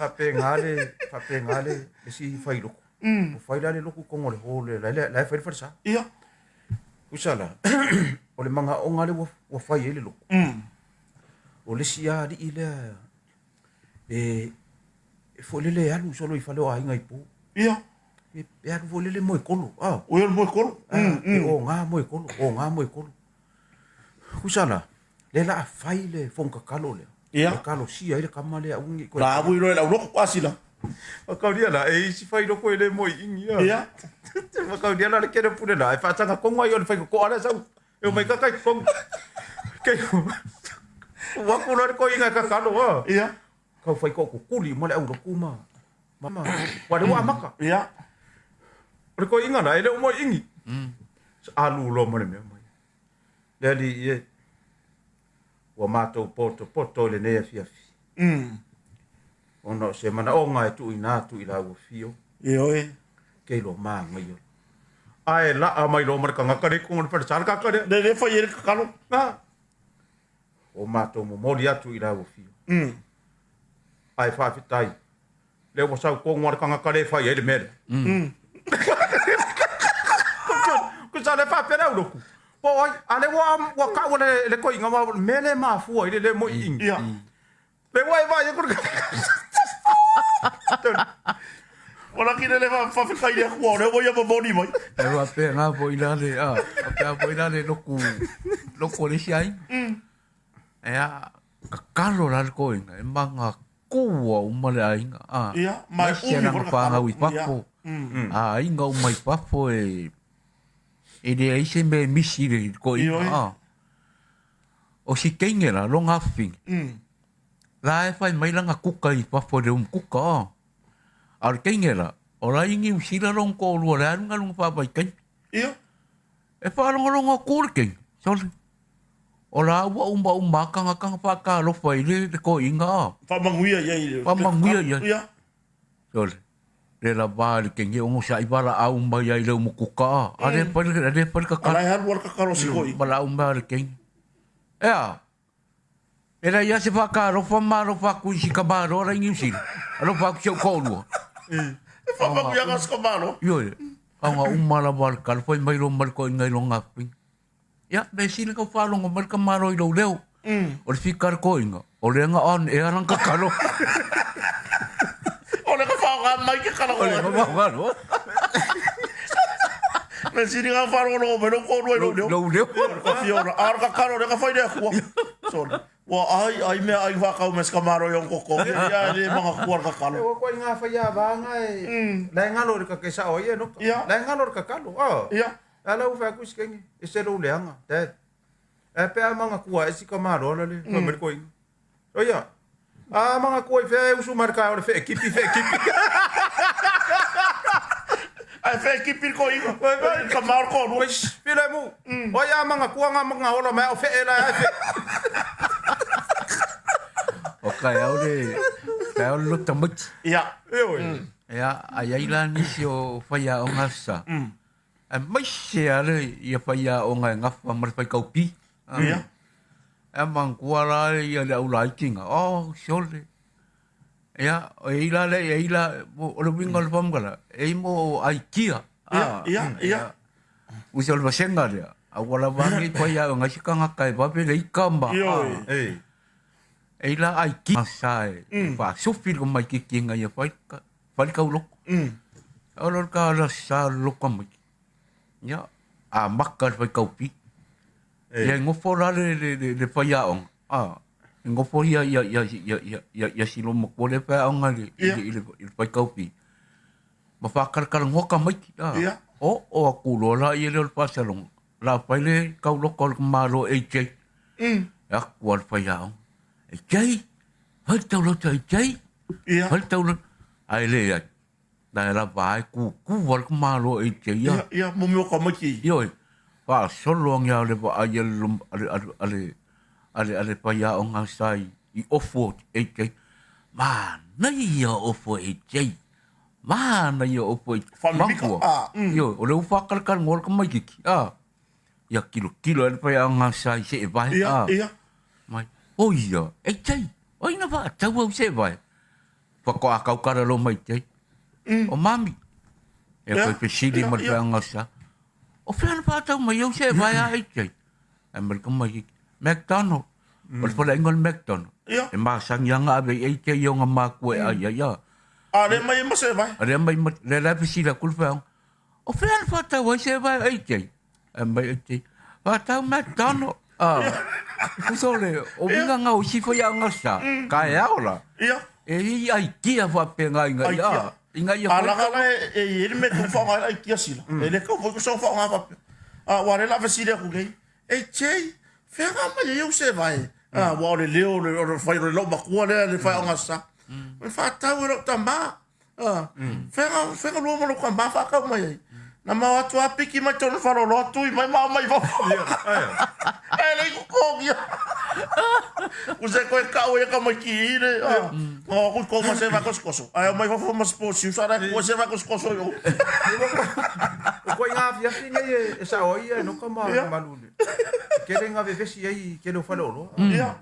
Whapengale, e si whai loko. O whai lale loko kongo le hole, lai whai wharisa. Ia. Usala, o le manga o ngale wa whai ele loko. O le si a li i lea, e wholele alu solo i whaleo a inga i pō. Ia. E alu wholele moe kolo. O ia moe kolo. O ngā moe kolo. Usala, le la a whai le whonka kalo lea. Ia. Kalo si a ile kamale a ungi. La abu iro e lau loko pasila. Makaudia la, e si whai loko ele moe ingi. Ia. Makaudia la le kere pune la, e whaatanga kongo ai o le whai ko ala sau. E o mai kakai kongo. Kei o. Waku lore ko inga kakalo wa. Ia. Kau whai ko kuli mo le au loko ma. Mama, wale wa amaka. Ia. Ore ko inga na, ele o moe ingi. Alu lo mo le mea mai. Le ali ie. Wa mātou poto le nea fiafi. Ono se mana o ngai tu ina tu ila o fio. Ioe. Kei lo maa ngai o. Ai la a mai lo marka ngakare ko ngon per sar kakare. Le whai ere kakalo. Na. O mātou mo mori atu ila o fio. Ai whawhitai. Le o sau ko ngor kanga kare whai ele mere. Ko sa le whapera uroku. Po ai, ale wa ka wa le ko inga ma mele ma fu ai le mo ing. Ia. Le wa vai e ko. Ora ki le whawhitai le kua, le wai ama moni mai. E wa pe ngā po ina le, pe po ina le loko le siai. E a, kakaro la le ko inga, e manga kua umale a inga. Ia, mai umi por kakaro. Mai papo. A inga umai papo e le aise me misi le ko inga. O si kenge la, long hafing. La e whai mai langa kuka i papo le kuka. Ar kenge la, o la ingi usila rong ko lua le arunga lunga whapai keng. Ia. E wharonga ronga kore keng. Sole. O la ua kanga whaka lofa i le ko inga. Whamanguia iei. Whamanguia iei. Ia. Sole. Le la wāre keng e ongo sa i wala au mai ai le umu kuka. Ale pari kakaro. Alai haru wala kakaro si hoi. Wala au mai keng. Ea. E la ia se whaka rofa ma rofa kui si kamaro ora ingi usila. Rofa ku siau ko lua. E whamanguia ka skamano. Ioi. Aunga umara wala kalwhai mai lo marko i ngai lo ngaping. Ia, me sila ka whalonga marka maro i lo leo. O le whikar ko inga. O le anga on e arang ka karo. O le ka whaonga mai ke kala O le ka whaonga. Me sila ka whalonga no me no ko roi lo leo. Lo leo. Ka fiona. Ar ka karo le ka whai rea kua. Sona. Wa ai mea ai whakau me skamaro i onko ko. Ia le mga kuar ka kalo. O ko inga whaia vanga e. La ngalo re ka kesa o ie no. Ia. La ngalo re ka kalo. Ia. Ala u fa kus kengi. E se lo leanga. Dad. E pe a manga kua e si kamaro la le. Ma mer ko inga. O ia. A manga kua i fe usu marka o le fe ekipi. Ai fe ekipi ko inga. Ka mar ko no. Pile mu. O ia manga kua nga manga ola me o fe e la e fe. Kai au le luta much. Ia. Ia, ai ai la nisi o whaia o ngasa. E mai se are i a whaia o ngai ngawha marwhai kaupi. Ia. E mangkua i a le au lai kinga. Oh, sole. Ia, e ila le, e ila, o le winga le pamgala. E mo ai kia. Ia. Usi o le vasenga rea. A wala wangi whaia o ngasi kangakai wape le ikamba. Ei. E la ai ki sae fa sofi ko mai ki kinga ia fai ka ulok ora ka la sa loko mai ya a makka fai ka upi e ngo fora le fai on ngo fo ya silo mo ko le fa on ali il fai ka upi ma fa kar ngo ka mai o aku lo la ia le pasalong la fai le ka ulok ko malo e che ya ko fai on Jai, hal tau lo tai jai. Ia. Hal tau lo ai le ai. Da la vai ku wal malo e jai ya. Ia, mo mo ka maki. Yo. Fa solo nga le va ai ale pa ya on sai I ofo e jai. Ma na ia ofo e jai. Ma na ia ofo e. Yo, o le ufa kal ngol ka mai ki. Ya kilo le pa ya on sai se vai. Ia. Mai. Oh iya, jai. Oh ina va, tau au se vai. Whako a kaukara lo mai tei. O mami. E koe pesili ma te angasa. O whiana pātau mai au se vai a ai tei. E marika mai McDonald. O le whala ingon McDonald. E māsangi anga ave ei tei o ngā mākue ai ai a. A le mai ma se vai. A le mai le la pesila kulwhanga. O whiana pātau ai se vai ai tei. E mai ai tei. Pātau McDonald. Kusole, o winga nga o sifo ya ngasa. Ka e aola. Ia. E hi ai kia whapenga inga ia. Inga ia ala kala e ele me ku fa ai kia sila ele ko ko so fa nga fa wa le la fasile ku gei e chei fe nga ma eu se vai wa le leo le fa le ba ku le fa nga sa me fa ta wo ta ma fe nga lo mo lo ka ma fa ka mai na ma wa tu apiki ma ton fa lo tu mai ma mai va ele ko kia Usa ko ka o ka mai ki ire. O ko ma se va koskoso. Ai mai va ma sports, usa ra ko se va koskoso yo. Ko inga via finga e sa oi no ka ma malule. Ke renga ve vesi ai ke no falo lo. Ia.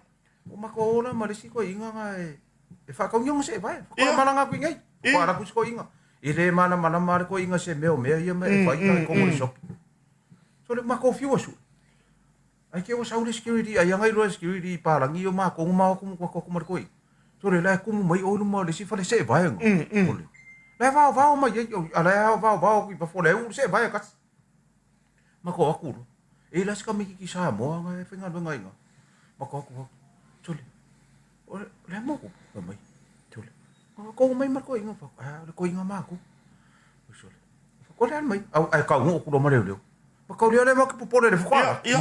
O ma ko ona ma le si ko inga nga e fa ka nyong se vai. Ko malanga ku ngai. Ko ara ku ko inga. Ile mana ma ko inga se meo ia me fa inga ko mo so. So le ma ko fiu su. Ai ke o saure security ai ngai ro security parangi o ma ko ma ko mo ko. So le la ko mai o no le si fa le se vai. Le va ma ye ala va ki pa fo le u se vai ka. Ma ko aku. E la ska mi ki sa mo nga e finga ngai nga. Ma ko aku. So le mo ko mai. So le. Ko mai ma ko inga fa. Le ko inga ma ko. So le. Ko le mai ai ka ngo ko ma le. Ma ko le ma ko po le fo. Ia.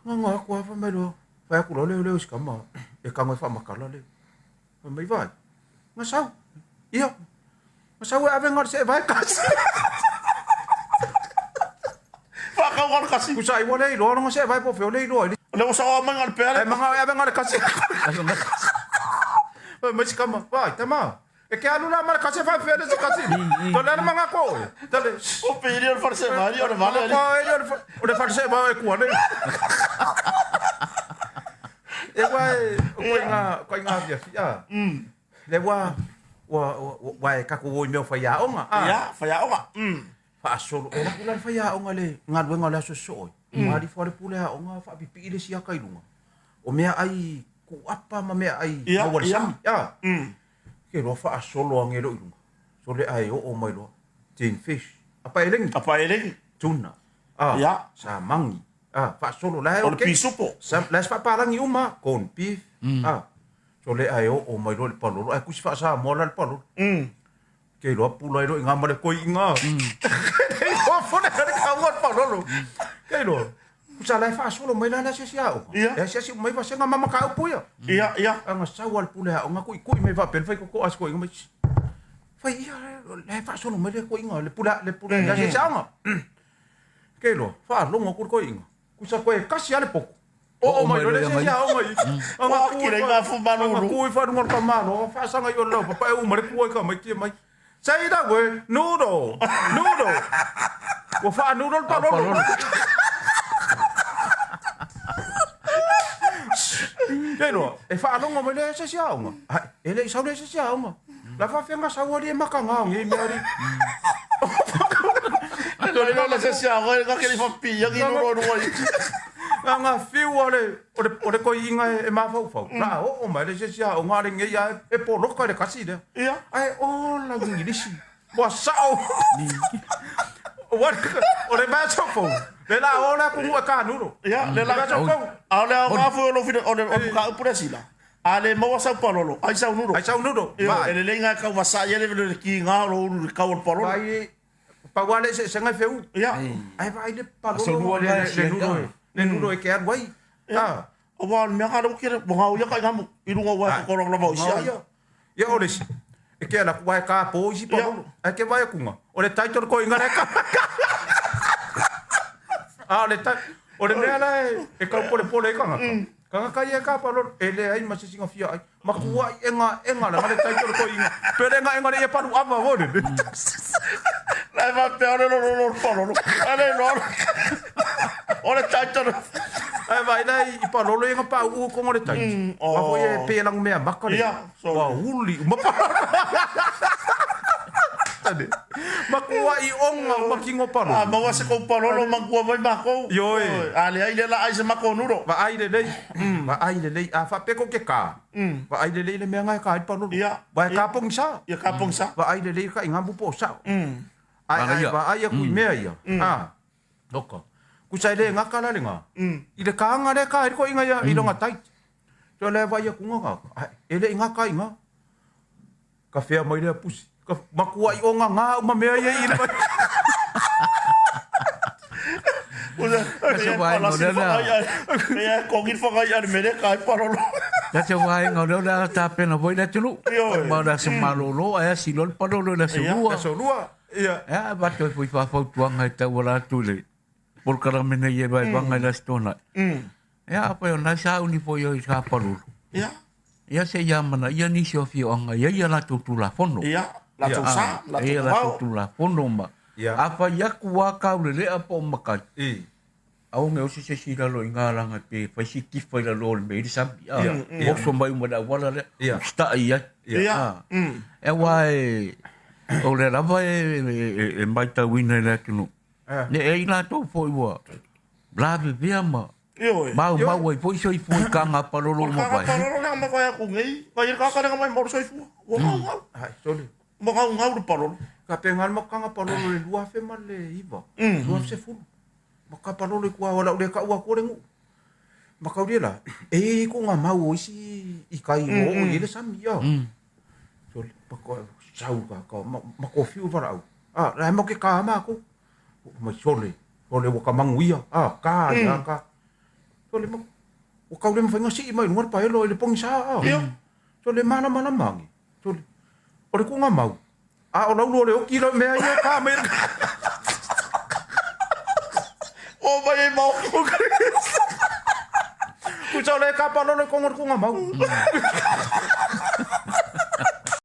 Nga ko fa mai lo. Fa ku lo le ska ma. E ka ngai fa ma ka le. Mai vai. Nga sao. Ia. Nga sao ave ngar se vai ka. Fa ka ngar kasi. Ku sai wo le lo nga se vai po fe le lo. Le o sa ma ngar pele. E manga ave ngar kasi. Mas kama, vai, tama. E que alu na mar kasi fa fe de kasi. To le manga ko. Tale. O peri o farse vai o vale ali. O de farse vai ku ne. E vai, ko inga via fia. Le wa ka ko wo me fa ya onga. Ya, fa ya onga. Fa solo ora kula fa ya onga le ngadwe ngala so so. Mari fa le pule ha onga fa pipi ile sia kai lunga. O mea ai ku apa ma mea ai wa sam. Ya. Ke ro fa solo ange lo lunga. So le ai o mai lo. Tin fish. Apa eleng? Tuna. Ya. Sa mangi. Fa solo la o pisupo. Sa la fa parangi uma con beef. So le ai o mai lo le palo. Ai ku fa sa mo la le palo. Ke lo pula lo inga ma le ko inga. Ko fo le ka mo palo lo. Ke lo. Sa la fa solo mai la se sia o. Ya se mai va se nga mama ka upu ya. Ia. Anga sa wal pula o nga ku mai va pen fa ko as ko inga mai. Fa ia la fa solo mai le ko inga le pula ya se sa nga. Ke lo fa lo ngo ko inga. Ku sa ko e kasi ale poko. O mai lo le se sia o mai. Anga ku le nga fu manu. Ku fa ngor ka mano fa sa nga yo lo pa e u mare ku ka mai ti mai. Sai da go noodle. Wo fa noodle pa lo. Pero e fa longo me le se sia o. Ele sa le se sia o. La fa fenga sa wo le makanga ngi mi ari. Dole no se sia o ka ke le fa pi ya ki no no ai. Nga fiu ole ko inga e ma fa. Na o mai le se sia o ngare ngi ya e po lo ka le kasi de. Ia. Ai o la ngi lisi. Wa sao. Ole ba chofo. Le la ola ku ka nuro. Ia, le la chofo. Ale o fu lo fi o ka presila. Ale mo sa pololo. Ai sa nuro. Ba ele le nga ka wasa ye le ki nga lo ka o pololo. Vai pa wale se nga feu. Ia. Ai vai le palolo le nuro e ke ar wai. O wa me ka lo ki mo ha o ya ka ngamu. Iru nga wa ko ro mo sia. Ya ole si. E ke ala ku vai ka po si palolo. Ai ke vai ku nga. Ole title ko inga ka. Ole mea lai, e kau pole kanga. Kanga kai e ka palo, e le ai masi singa fia ai. Makua enga la ngale taitoro ko inga. Pere enga le e paru ava vore. Lai va pe ole lo palo. Ale lo. Ole taitoro. Ai vai dai i pa lolo nga pa u ko ngore tai. Wa fo e pe lang mea maka le. Wa huli ma pa. Tade. Makua i onga makingo pa. Ah, ma wase ko pa lolo magua vai mako. Yo e. Ale ai le la ai se mako nuro. Va ai le lei. Va ai le lei. A fa pe ko ke ka. Va ai le lei le mea ngai ka i pa lolo. Va ka pong sa. Ya ka pong sa. Va ai le lei ka inga bu po sa. Ai va ai ku mea ia. Ah. Doko. Ku sai le ngaka la lenga. I le ka nga le ka ko inga ia i longa tai. Jo le va ia ku nga. Ele inga ka inga. Ka fea mai le pusi. Makua i onga ngā uma mea ia i le mai. Kasi wai ngau na. Ya kongin whakai ane mene kai parolo. Kasi wai ngau na ta pena voi na tulu. Ma da se malolo ai silon parolo na se rua. So rua. Ia. Ya bato foi fa fa tuanga ta wala tule. Por kara mena ia vai vanga na stona. Ya apa yo na sa uni foi yo sa parolo. Ya. Ya se yamana ia ni se ofio anga ia la tutula fono. Ya. La tu sa, la tu la tutula fono ma. Apa ya kuwa ka le apa makai. Au me osi se sira lo ingalanga pe fa si kifa la lo me di sambi. O so mai mo da wala le. Sta ia. E wai o le lava e mai ta wina le kinu. Ne e ina to foi wa. Blave via ma. Mau e foi so i foi kanga parolo mo pai. Parolo na ma vai ku ngai. Vai ka ka nga mai mo so i fu. Wa. Ai, sole. Mo ngau parolo. Ka pengal mo kanga parolo le lua fe mal le iva. Lua se fu. Maka parolo ku wala le ka wa ko rengu. Maka dia la. Ko nga mau isi ikai mo o ile sam ya. Sole. Pako sau ka ma ko fiu varau. Ra mo ke ka ma ko. Ma sole. Sole wo ka manguia. Ka ya ka. Sole mo. O ka le mo fanga si mai ngor pa elo le pong sa. Sole mana mangi. Sole. Ore ku nga mau. O lau le o kilo mea ia ka mea. O mai mau. Ku sa le ka pa lo le kongor ku nga mau.